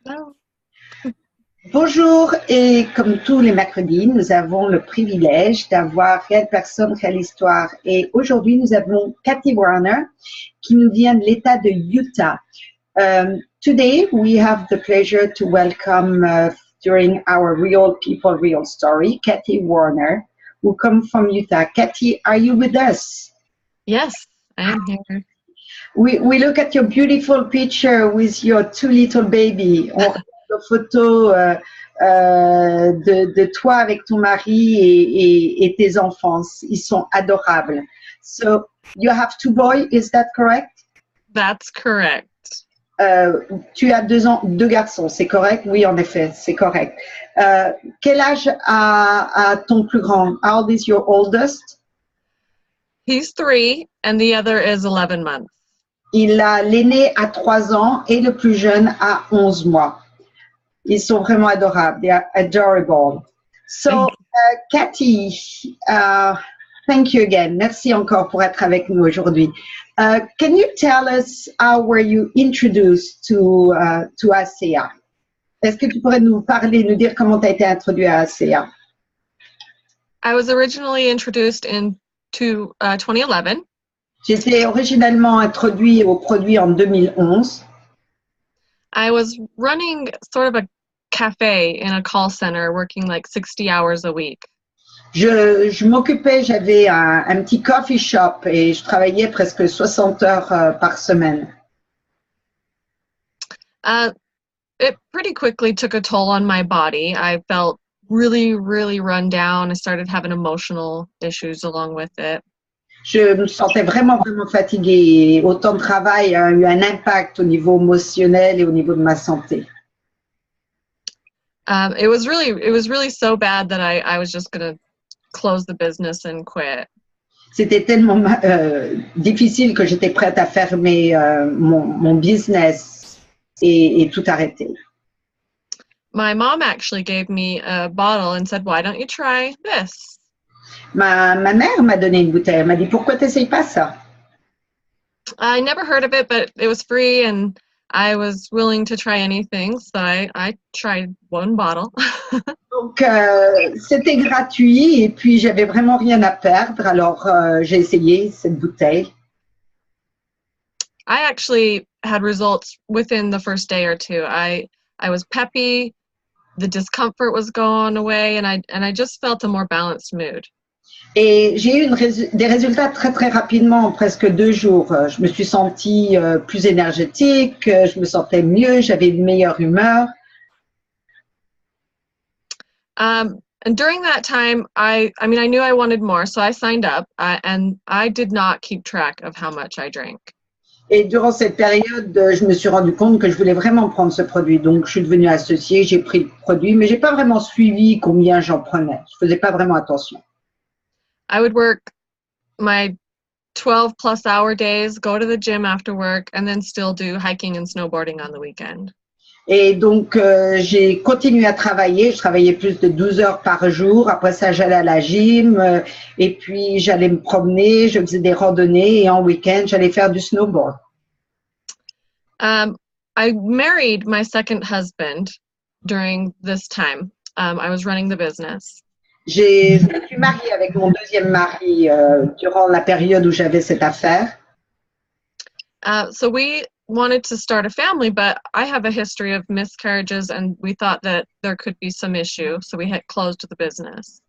Oh. Bonjour, et comme tous les mercredis, nous avons le privilège d'avoir Réelle Personne, Réelle Histoire. Et aujourd'hui, nous avons Cathy Warner qui nous vient de l'État de Utah. Today, we have the pleasure to welcome during our Real People, Real Story, Cathy Warner, who come from Utah. Cathy, are you with us? Yes, I am here. We look at your beautiful picture with your two little baby. On regarde la photo de toi avec ton mari et tes enfants. Ils sont adorables. So you have two boys, is that correct? That's correct. Tu as deux garçons, c'est correct? Oui, en effet, c'est correct. Quel âge a ton plus grand? How old is your oldest? He's 3 and the other is 11 months. L'aîné a 3 ans et le plus jeune a 11 mois. Ils sont vraiment adorables. They are adorable. So, Cathy, thank you again. Merci encore pour être avec nous aujourd'hui. Can you tell us how were you introduced to ASEA? Est-ce que tu pourrais nous parler, nous dire comment tu as été introduit à ASEA? I was originally introduced into 2011. J'étais originellement introduit au produit en 2011. I was running sort of a cafe in a call center, working like 60 hours a week. Je m'occupais, j'avais un petit coffee shop et je travaillais presque 60 heures par semaine. It pretty quickly took a toll on my body. I felt really, really run down. I started having emotional issues along with it. Je me sentais vraiment, vraiment fatiguée et autant de travail a eu un impact au niveau émotionnel et au niveau de ma santé. It was really so bad that I was just going to close the business and quit. C'était tellement difficile que j'étais prête à fermer mon business et tout arrêter. My mom actually gave me a bottle and said, "Why don't you try this?" Ma mère m'a donné une bouteille. Elle m'a dit, pourquoi tu n'essayes pas ça? I never heard of it, but it was free and I was willing to try anything. So I tried one bottle. Donc, c'était gratuit et puis j'avais vraiment rien à perdre. Alors, j'ai essayé cette bouteille. I actually had results within the first day or two. I was peppy, the discomfort was gone away, and I just felt a more balanced mood. Et j'ai eu des résultats très, très rapidement, en presque 2 jours. Je me suis sentie plus énergétique, je me sentais mieux, j'avais une meilleure humeur. And during that time, I knew I wanted more, so I signed up, and I did not keep track of how much I drank. Et durant cette période, je me suis rendu compte que je voulais vraiment prendre ce produit. Donc, je suis devenue associée, j'ai pris le produit, mais j'ai pas vraiment suivi combien j'en prenais. Je faisais pas vraiment attention. I would work my 12 plus hour days, go to the gym after work, and then still do hiking and snowboarding on the weekend. Et donc, j'ai continué à travailler. Je travaillais plus de 12 heures par jour. Après ça, j'allais à la gym. Et puis, j'allais me promener. Je faisais des randonnées. Et en week-end, j'allais faire du snowboard. I married my second husband during this time. I was running the business. Je suis mariée avec mon deuxième mari durant la période où j'avais cette affaire. So we wanted to start a family, but I have a history of miscarriages, and we thought that there could be some issue, so we had closed the business.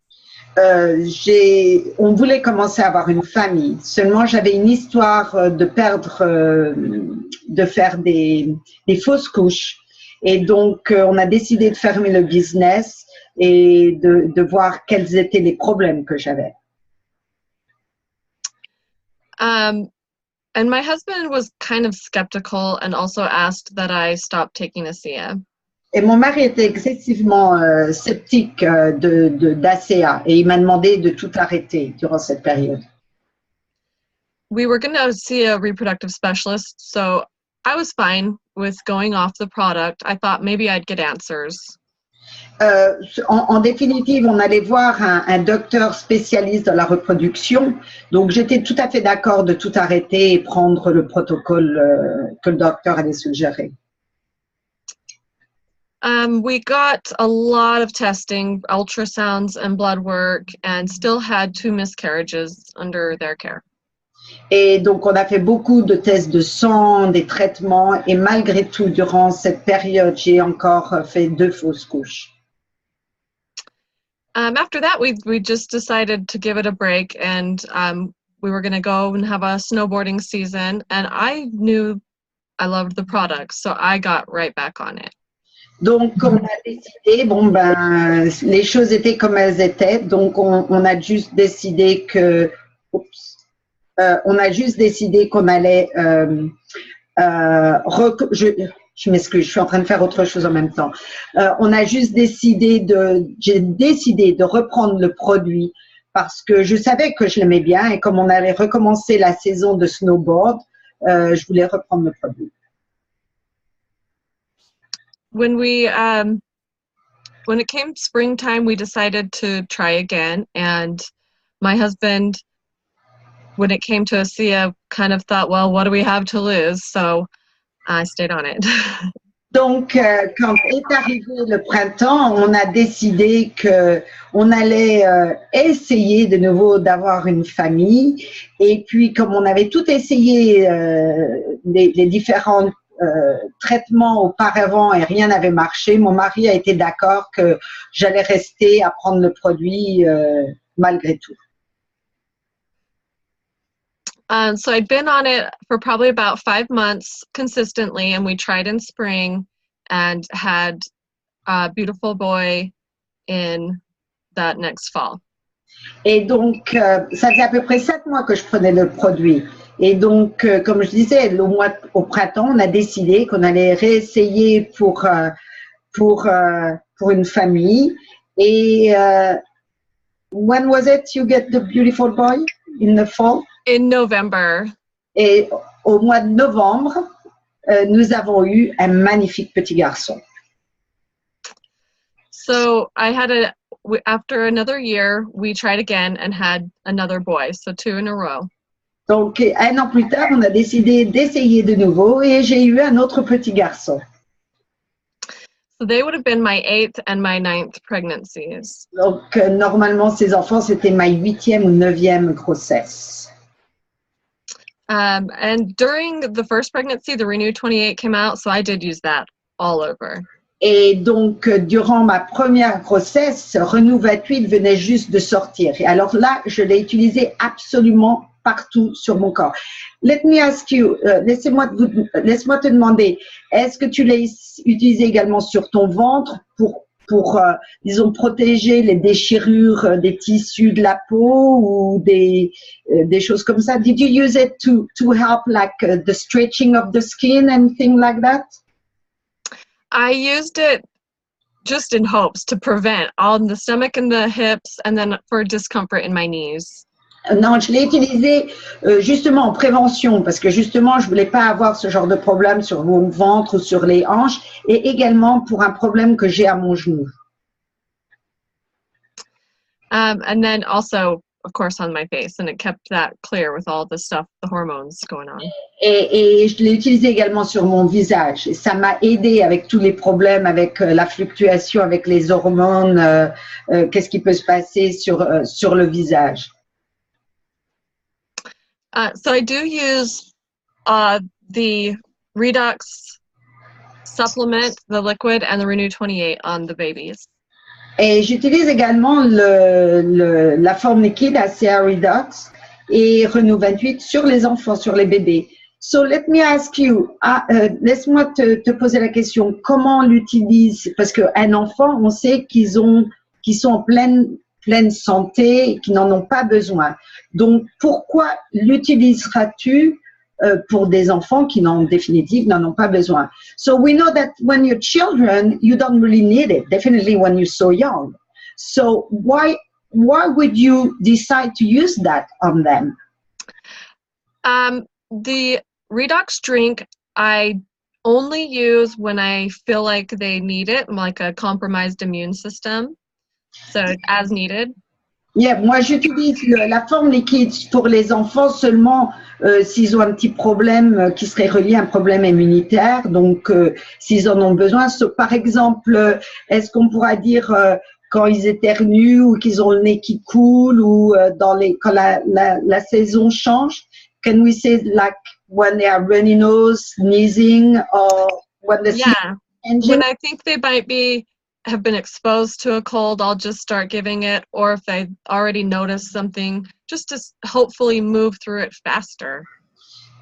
On voulait commencer à avoir une famille. Seulement, j'avais une histoire de perdre, de faire des fausses couches. Et donc, on a décidé de fermer le business et de voir quels étaient les problèmes que j'avais. And my husband was kind of skeptical and also asked that I stop taking ASEA. Et mon mari était excessivement sceptique d'ASEA et il m'a demandé de tout arrêter durant cette période. We were going to see a reproductive specialist, so I was fine with going off the product. I thought maybe I'd get answers. En définitive, on allait voir un docteur spécialiste dans la reproduction. Donc, j'étais tout à fait d'accord de tout arrêter et prendre le protocole que le docteur allait suggérer. We got a lot of testing, ultrasounds and blood work, and still had 2 miscarriages under their care. Et donc, on a fait beaucoup de tests de sang, des traitements, et malgré tout, durant cette période, j'ai encore fait 2 fausses couches. After that, we just decided to give it a break, and we were going to go and have a snowboarding season, and I knew I loved the product, so I got right back on it. Donc, on a décidé, les choses étaient comme elles étaient, donc on a juste décidé que, on a juste décidé qu'on allait, je m'excuse, je suis en train de faire autre chose en même temps. On a juste décidé j'ai décidé de reprendre le produit parce que je savais que je l'aimais bien et comme on allait recommencer la saison de snowboard, je voulais reprendre le produit. When it came springtime, we decided to try again, and my husband, when it came to ASEA, kind of thought, well, what do we have to lose? So I stayed on it. Donc, quand est arrivé le printemps, on a décidé qu'on allait essayer de nouveau d'avoir une famille. Et puis, comme on avait tout essayé, les différents traitements auparavant et rien n'avait marché, mon mari a été d'accord que j'allais rester à prendre le produit malgré tout. So I'd been on it for probably about 5 months consistently, and we tried in spring and had a beautiful boy in that next fall. Et donc, ça faisait à peu près 7 mois que je prenais le produit. Et donc, comme je disais, au printemps, on a décidé qu'on allait réessayer pour une famille. Et when was it you get the beautiful boy? In the fall? In November. Et au mois de novembre, nous avons eu un magnifique petit garçon. So after another year, we tried again and had another boy, so 2 in a row. Donc, 1 an plus tard, on a décidé d'essayer de nouveau et j'ai eu un autre petit garçon. So they would have been my 8th and my 9th pregnancies. Donc, normalement, ces enfants, c'était ma 8e ou 9e grossesse. And during the first pregnancy, the Renew 28 came out, so I did use that all over. Et donc, durant ma première grossesse, Renew 28 venait juste de sortir. Et alors là, je l'ai utilisé absolument partout sur mon corps. Let me ask you, laisse-moi te demander, est-ce que tu l'as utilisé également sur ton ventre pour disons, protéger les déchirures des tissus de la peau ou des choses comme ça? Did you use it to help like the stretching of the skin and things like that? I used it just in hopes to prevent on the stomach and the hips, and then for discomfort in my knees. Non, je l'ai utilisé justement en prévention parce que justement, je voulais pas avoir ce genre de problème sur mon ventre ou sur les hanches et également pour un problème que j'ai à mon genou. And then also, of course, on my face, and it kept that clear with all the stuff, the hormones going on. Et je l'ai utilisé également sur mon visage. Et ça m'a aidé avec tous les problèmes, avec la fluctuation, avec les hormones, qu'est-ce qui peut se passer sur le visage. So I do use the Redox supplement, the liquid, and the Renew 28 on the babies. Et j'utilise également la forme liquide ASEA Redox et Renew 28 sur les enfants, sur les bébés. So let me ask you, laisse-moi te poser la question, comment on l'utilise? Parce qu'un enfant, on sait qu'ils sont en pleine santé et qui n'en ont pas besoin. Donc, pourquoi l'utiliseras-tu pour des enfants qui, en définitive, n'en ont pas besoin? So, we know that when you're children, you don't really need it, definitely when you're so young. So, why would you decide to use that on them? The Redox drink, I only use when I feel like they need it, like a compromised immune system. So as needed. Yeah, moi, j'utilise la forme liquide pour les enfants seulement s'ils ont un petit problème qui serait relié à un problème immunitaire. Donc, s'ils en ont besoin. Par exemple, est-ce qu'on pourra dire quand ils éternuent ou qu'ils ont le nez qui coule ou quand la saison change? Can we say like when they are runny nose, sneezing, or when the season Yeah. changing? When I think they might have been exposed to a cold, I'll just start giving it, or if they already noticed something, just to hopefully move through it faster.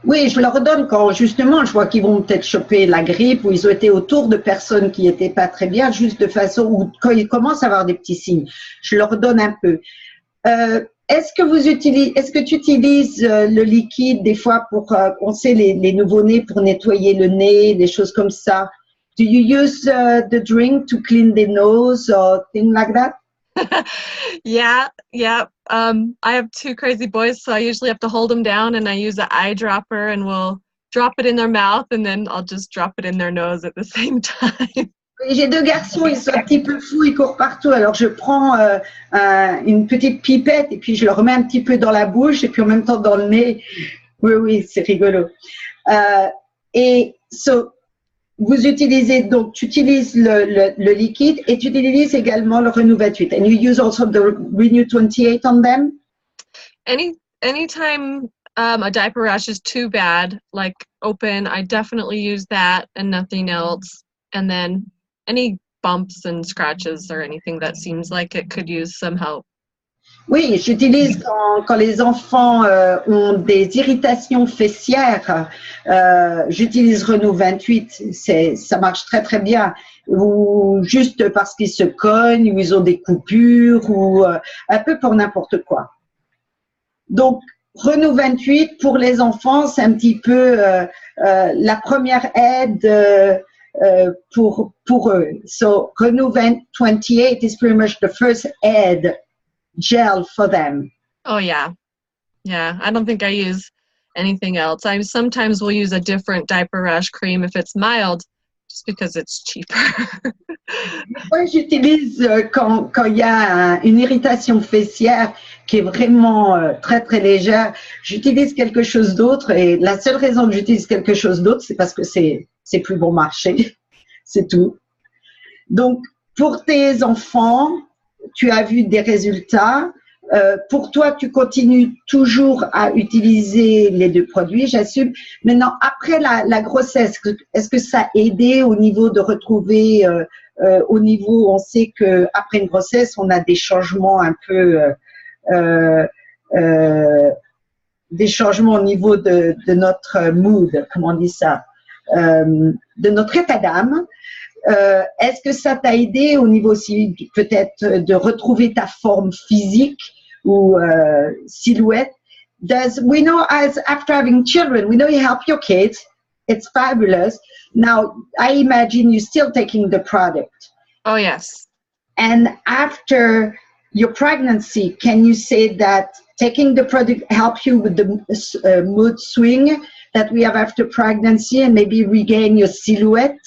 Oui, je leur donne quand justement je vois qu'ils vont peut-être choper la grippe ou ils ont été autour de personnes qui n'étaient pas très bien, juste de façon où quand ils commencent à avoir des petits signes, je leur donne un peu. Est-ce que tu utilises le liquide des fois pour, on sait les nouveau-nés pour nettoyer le nez, des choses comme ça? Do you use the drink to clean the nose or things like that? Yeah. I have two crazy boys, so I usually have to hold them down, and I use an eyedropper, and we'll drop it in their mouth, and then I'll just drop it in their nose at the same time. J'ai deux garçons, ils sont un petit peu fous, ils courent partout. Alors je prends une petite pipette et puis je leur mets un petit peu dans la bouche et puis en même temps dans le nez. Oui, c'est rigolo. Vous utilisez, donc tu utilises le liquide et tu utilises également le Renew 28. And you use also the Renew 28 on them? Anytime a diaper rash is too bad, like open, I definitely use that and nothing else. And then any bumps and scratches or anything that seems like it could use some help. Oui, j'utilise quand les enfants ont des irritations fessières, j'utilise Renew 28, ça marche très très bien. Ou juste parce qu'ils se cognent, ou ils ont des coupures, ou un peu pour n'importe quoi. Donc, Renew 28 pour les enfants, c'est un petit peu la première aide pour eux. So, Renew 28 is pretty much the first aid gel for them. Oh yeah. I don't think I use anything else. I sometimes will use a different diaper rash cream if it's mild, just because it's cheaper. Moi, j'utilise quand il y a une irritation fessière qui est vraiment très très légère, j'utilise quelque chose d'autre et la seule raison que j'utilise quelque chose d'autre, c'est parce que c'est plus bon marché, c'est tout. Donc, pour tes enfants, tu as vu des résultats. Pour toi, tu continues toujours à utiliser les deux produits, j'assume. Maintenant, après la grossesse, est-ce que ça a aidé au niveau de retrouver, au niveau, on sait qu'après une grossesse, on a des changements un peu, des changements au niveau de notre mood, comment on dit ça, de notre état d'âme. Est-ce que ça t'a aidé au niveau aussi peut-être de retrouver ta forme physique ou silhouette? We know as after having children, we know you help your kids. It's fabulous. Now, I imagine you're still taking the product. Oh, yes. And after your pregnancy, can you say that taking the product helped you with the mood swing that we have after pregnancy and maybe regain your silhouette?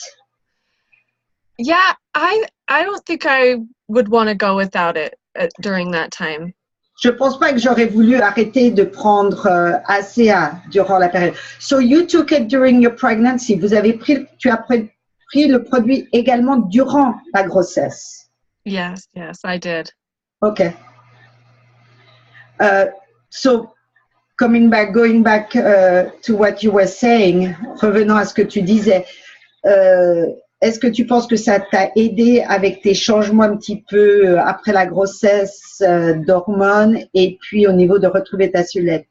Yeah, I don't think I would want to go without it during that time. Je pense pas que j'aurais voulu arrêter de prendre ACA durant la période. So you took it during your pregnancy. Tu as pris le produit également durant la grossesse. Yes, I did. Okay. So going back to what you were saying, revenant à ce que tu disais, est-ce que tu penses que ça t'a aidé avec tes changements un petit peu après la grossesse d'hormones et puis au niveau de retrouver ta silhouette?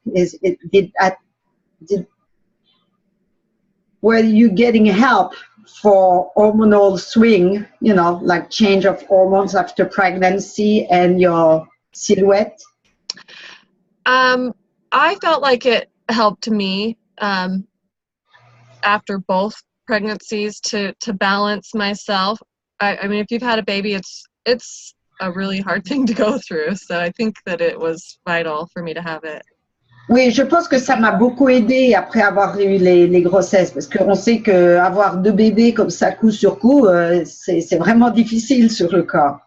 Were you getting help for hormonal swing, you know, like change of hormones after pregnancy and your silhouette? I felt like it helped me after both pregnancies to balance myself. I mean, if you've had a baby, it's a really hard thing to go through. So I think that it was vital for me to have it. Oui, je pense que ça m'a beaucoup aidé après avoir eu les grossesses, parce qu'on sait qu'avoir deux bébés comme ça, coup sur coup, c'est vraiment difficile sur le corps.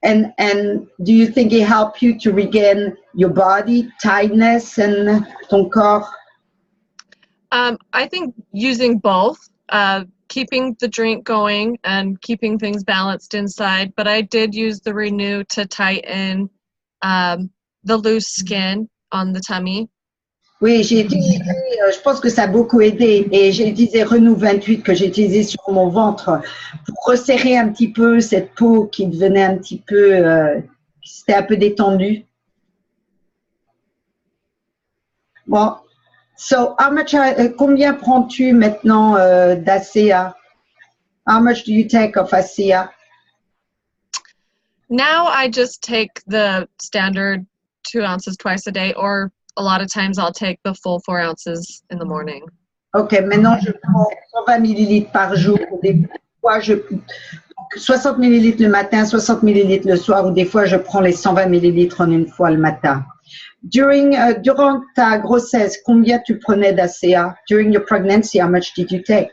And do you think it helped you to regain your body, tightness, and ton corps? I think using both, keeping the drink going and keeping things balanced inside, but I did use the Renew to tighten the loose skin on the tummy. Oui, j'ai utilisé, je pense que ça a beaucoup aidé, et j'ai utilisé Renew 28 que j'ai utilisé sur mon ventre pour resserrer un petit peu cette peau qui devenait un petit peu, qui s'était un peu détendue. Bon, so how much, combien prends-tu maintenant d'ACEA? How much do you take of ACEA? Now I just take the standard 2 ounces twice a day, or a lot of times I'll take the full 4 ounces in the morning. Ok, maintenant je prends 120 millilitres par jour. Des fois, 60 millilitres le matin, 60 millilitres le soir, ou des fois je prends les 120 millilitres en une fois le matin. Durant ta grossesse, combien tu prenais d'ACEA? During your pregnancy, how much did you take?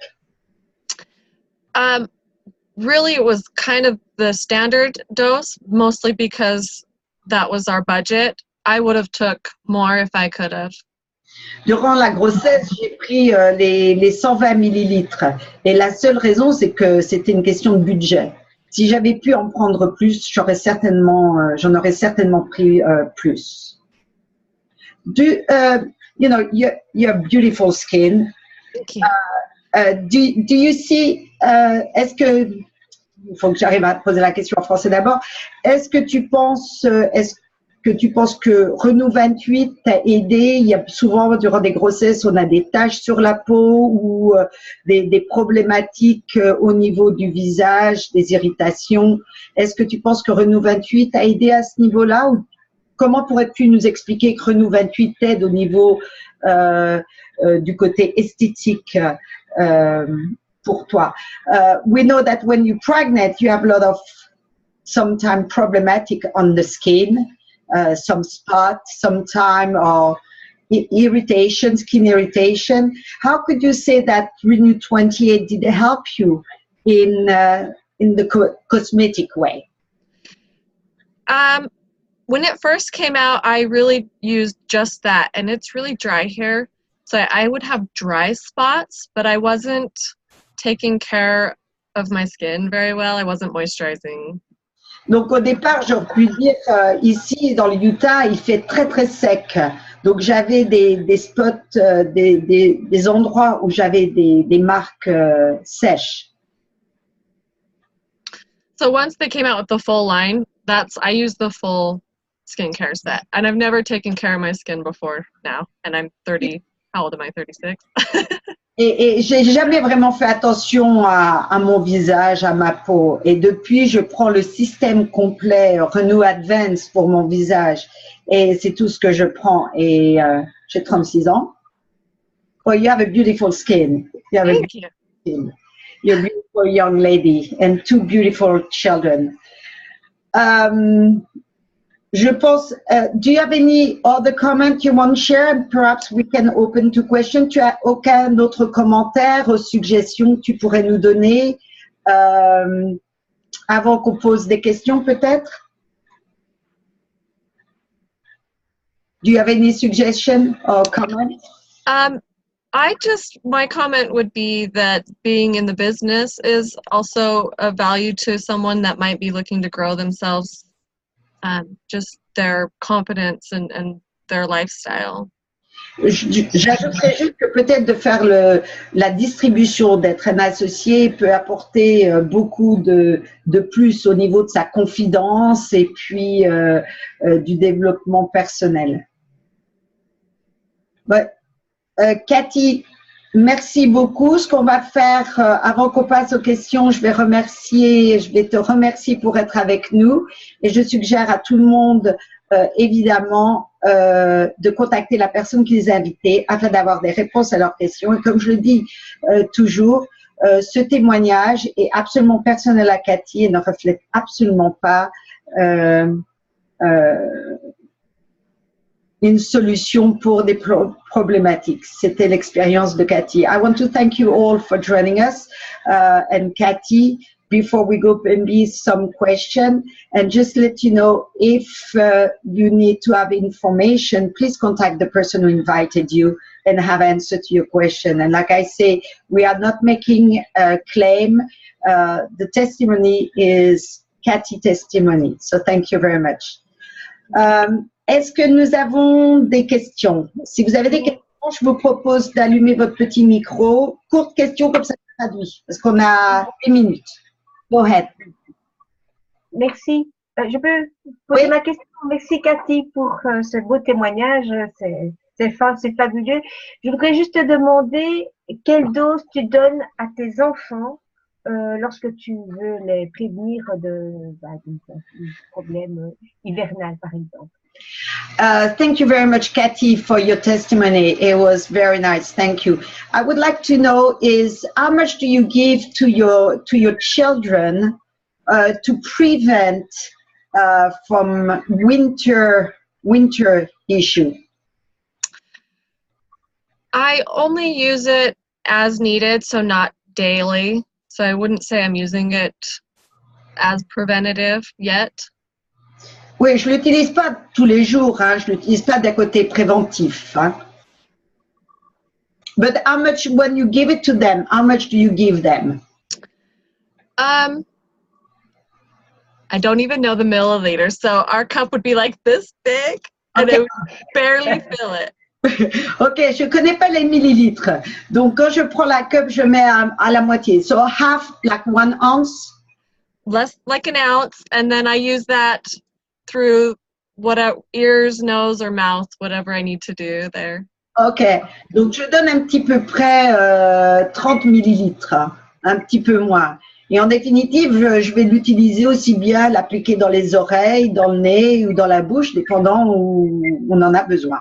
Really, it was kind of the standard dose, mostly because that was our budget. I would have took more if I could have. Durant la grossesse, j'ai pris les 120 millilitres. Et la seule raison, c'est que c'était une question de budget. Si j'avais pu en prendre plus, j'en aurais certainement pris plus. You know, you have beautiful skin. Thank you. Do you see, est-ce que, il faut que j'arrive à te poser la question en français d'abord, est-ce que tu penses que Renew 28 t'a aidé? Il y a souvent, durant des grossesses, on a des taches sur la peau ou des problématiques au niveau du visage, des irritations. Est-ce que tu penses que Renew 28 t'a aidé à ce niveau-là? Ou comment pourrais-tu nous expliquer que Renew 28 t'aide au niveau du côté esthétique pour toi? We know that when you're pregnant, you have a lot of sometimes problematic on the skin. Some spots, sometimes or irritation, skin irritation. How could you say that Renew 28 did help you in the cosmetic way? When it first came out, I really used just that, and it's really dry hair. So I would have dry spots, but I wasn't taking care of my skin very well. I wasn't moisturizing. Donc au départ, j'aurais pu dire ici dans le Utah, il fait très très sec. Donc j'avais des spots, des endroits où j'avais des marques sèches. So once they came out with the full line, I use the full skincare set, and I've never taken care of my skin before now, and I'm 30. How old am I? 36. Et j'ai jamais vraiment fait attention à mon visage, à ma peau. Et depuis, je prends le système complet Renew Advance pour mon visage. Et c'est tout ce que je prends. Et j'ai 36 ans. Oh, you have a beautiful skin. You have Thank you. Skin. You're a beautiful young lady and 2 beautiful children. Je pense, do you have any other comment you want to share? Perhaps we can open to questions. Tu as aucun autre commentaire ou suggestion que tu pourrais nous donner avant qu'on pose des questions peut-être? Do you have any suggestion or comment? My comment would be that being in the business is also of value to someone that might be looking to grow themselves. Just their confidence and their lifestyle. J'ajouterais juste que peut-être de faire la distribution, d'être un associé peut apporter beaucoup de plus au niveau de sa confidence et puis du développement personnel. Cathy, merci beaucoup. Ce qu'on va faire, avant qu'on passe aux questions, je vais te remercier pour être avec nous. Et je suggère à tout le monde, évidemment, de contacter la personne qui les a invités afin d'avoir des réponses à leurs questions. Et comme je le dis toujours, ce témoignage est absolument personnel à Cathy et ne reflète absolument pas une solution pour des problématiques. C'était l'expérience de Cathy. I want to thank you all for joining us. And Cathy, before we go, maybe some question, and just let you know, if you need to have information, please contact the person who invited you and have answer to your question. And like I say, we are not making a claim. The testimony is Cathy testimony. So thank you very much. Est-ce que nous avons des questions? Si vous avez des questions, je vous propose d'allumer votre petit micro. Courte question, comme ça je traduis, parce qu'on a 8 minutes. Go ahead. Merci. Je peux poser Oui. ma question? Merci Cathy pour ce beau témoignage. C'est fort, c'est fabuleux. Je voudrais juste te demander quelle dose tu donnes à tes enfants lorsque tu veux les prévenir d'un problème hivernal, par exemple. Thank you very much, Cathy, for your testimony. It was very nice. Thank you. I would like to know is how much do you give to your children to prevent from winter issue? I only use it as needed, so not daily. So I wouldn't say I'm using it as preventative yet. Oui, je l'utilise pas tous les jours, hein, je l'utilise pas d'un côté préventif. Hein. But how much, when you give it to them, how much do you give them? I don't even know the milliliters, so our cup would be like this big, and Okay. it would barely fill it. Ok, je connais pas les millilitres. Donc, quand je prends la cup, je mets à la moitié. So half, like 1 ounce? Less like an ounce, and then I use that through ears, nose, or mouth, whatever I need to do there. Ok, donc je donne un petit peu près 30 millilitres, hein, un petit peu moins. Et en définitive, je vais l'utiliser aussi bien, l'appliquer dans les oreilles, dans le nez ou dans la bouche, dépendant où on en a besoin.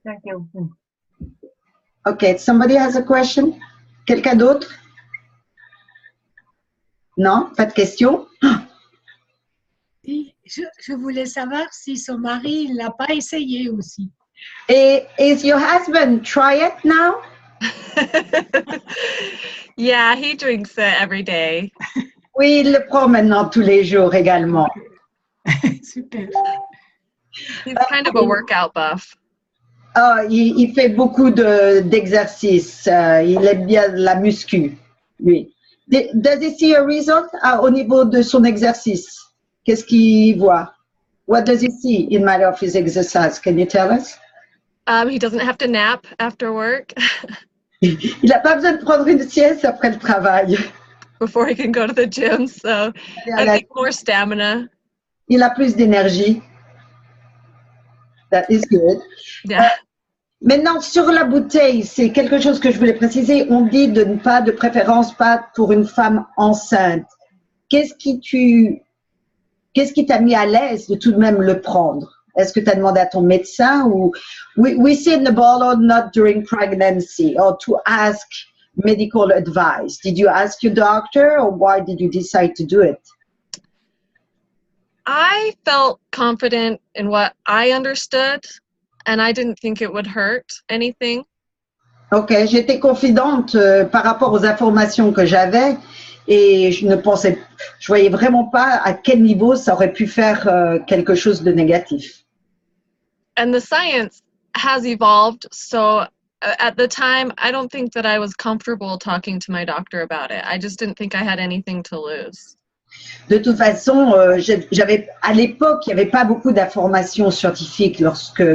Thank you. Ok, somebody has a question? Quelqu'un d'autre? Non, pas de question? Oui, je voulais savoir si son mari ne l'a pas essayé aussi. Et is your husband try it now? Yeah, he drinks it every day. Oui, il le prend maintenant tous les jours également. Super. He's kind of a workout buff. Oh, il fait beaucoup d'exercices. Il aime bien la muscu, lui. Does he see a result au niveau de son exercice? Qu'est-ce qu'il voit? What does he see in matter of his exercise? Can you tell us? He doesn't have to nap after work Il n'a pas besoin de prendre une sieste après le travail. before he can go to the gym, so I think more stamina. Il a plus d'énergie. That is good. Yeah. Maintenant, sur la bouteille, c'est quelque chose que je voulais préciser. On dit de ne pas, de préférence, pas pour une femme enceinte. Qu'est-ce qui t'a mis à l'aise de tout de même le prendre? Est-ce que tu as demandé à ton médecin ou we say in the bottle not during pregnancy or to ask medical advice? Did you ask your doctor or why did you decide to do it? I felt confident in what I understood, and I didn't think it would hurt anything. Ok, j'étais confidente par rapport aux informations que j'avais et je voyais vraiment pas à quel niveau ça aurait pu faire quelque chose de négatif. And the science has evolved, so at the time, I don't think that I was comfortable talking to my doctor about it. I just didn't think I had anything to lose. De toute façon, à l'époque, il n'y avait pas beaucoup d'informations scientifiques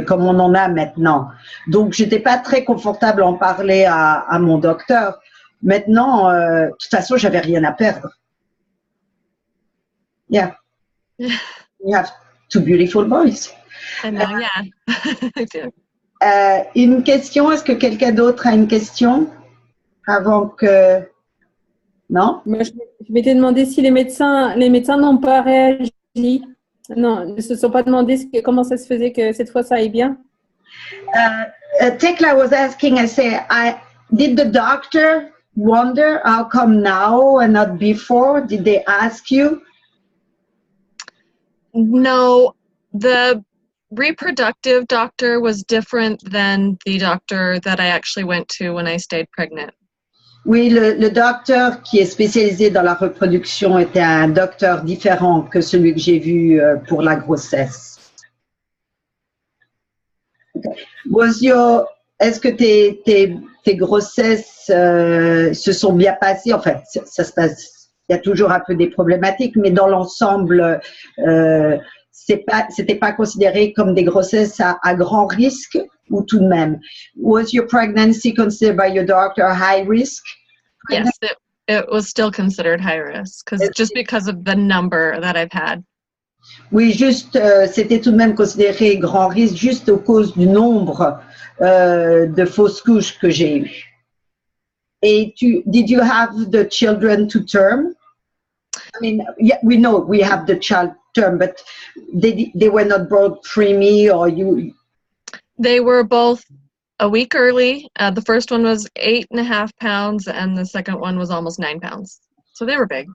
comme on en a maintenant. Donc, j'étais pas très confortable en parler à mon docteur. Maintenant, de toute façon, j'avais rien à perdre. Yeah. You have 2 beautiful boys. I know, yeah, I do. Une question, est-ce que quelqu'un d'autre a une question avant que... Non? Moi, je m'étais demandé si les médecins n'ont pas réagi. Non, ne se sont pas demandé comment ça se faisait que cette fois ça aille bien. Tekla was asking, did the doctor wonder how come now and not before? Did they ask you? No, the reproductive doctor was different than the doctor that I actually went to when I stayed pregnant. Oui, le docteur qui est spécialisé dans la reproduction était un docteur différent que celui que j'ai vu pour la grossesse. Est-ce que tes grossesses se sont bien passées? En fait, ça se passe. Il y a toujours un peu des problématiques, mais dans l'ensemble, c'était pas considéré comme des grossesses à grand risque, ou tout de même? Was your pregnancy considered by your doctor high risk? Yes, it was still considered high risk because of the number that I've had. Oui, juste, c'était tout de même considéré grand risque juste à cause du nombre de fausses couches que j'ai eues. Et did you have the children to term? I mean, yeah, we know we have the child term, but they were not brought preemie or you? They were both a week early. The first one was 8.5 pounds, and the second one was almost 9 pounds. So they were big.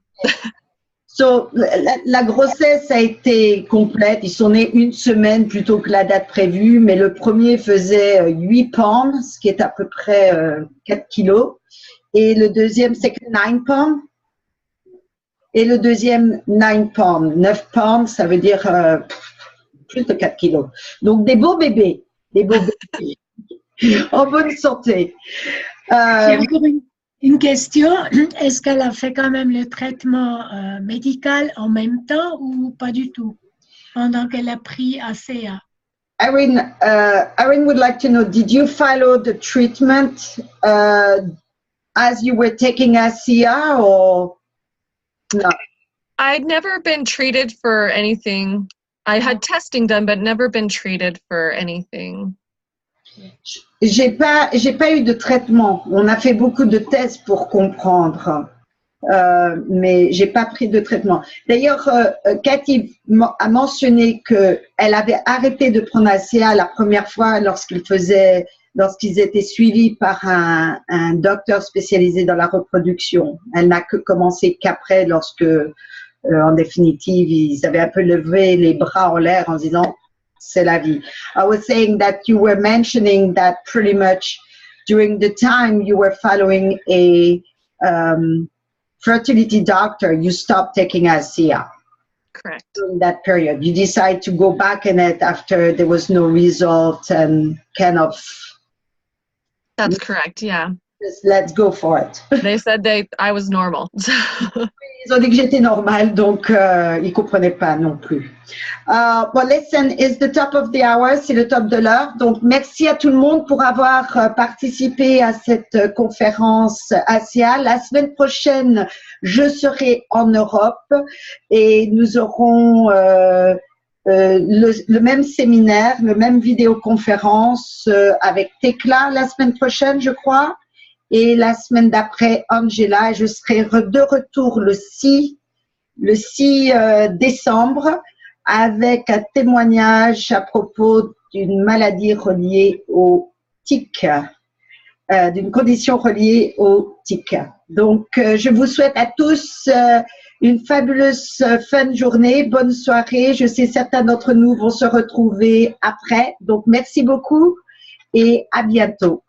So, la grossesse a été complète. Ils sont nés une semaine plutôt que la date prévue, mais le premier faisait 8 pounds, ce qui est à peu près 4 kilos. Et le deuxième, c'est 9 pounds. Et le deuxième, 9 pounds. 9 pounds, ça veut dire plus de 4 kilos. Donc, des beaux bébés. Des beaux bébés. En bonne santé. J'ai encore une question. Est-ce qu'elle a fait quand même le traitement médical en même temps ou pas du tout, pendant qu'elle a pris ACA? Irene would like to know, did you follow the treatment as you were taking ACA or no? I'd never been treated for anything. I had testing done, but never been treated for anything. J'ai pas eu de traitement. On a fait beaucoup de tests pour comprendre, mais j'ai pas pris de traitement. D'ailleurs, Cathy a mentionné que elle avait arrêté de prendre ACA la première fois lorsqu'ils étaient suivis par un docteur spécialisé dans la reproduction. Elle n'a que commencé qu'après, lorsque, en définitive, ils avaient un peu levé les bras en l'air en disant c'est la vie. I was saying that you were mentioning that pretty much during the time you were following a fertility doctor, you stopped taking ACA. Correct. During that period, you decided to go back in it after there was no result and kind of. That's correct. Yeah. Just let's go for it. They said I was normal. Ils ont dit que j'étais normale, donc ils comprenaient pas non plus. Bon, listen, it's the top of the hour, c'est le top de l'heure. Donc, merci à tout le monde pour avoir participé à cette conférence ACA. La semaine prochaine, je serai en Europe et nous aurons le même séminaire, le même vidéoconférence avec Tekla la semaine prochaine, je crois. Et la semaine d'après, Angela, je serai de retour le 6 décembre avec un témoignage à propos d'une maladie reliée au tic, d'une condition reliée au tic. Donc, je vous souhaite à tous une fabuleuse fin de journée, bonne soirée. Je sais certains d'entre nous vont se retrouver après. Donc, merci beaucoup et à bientôt.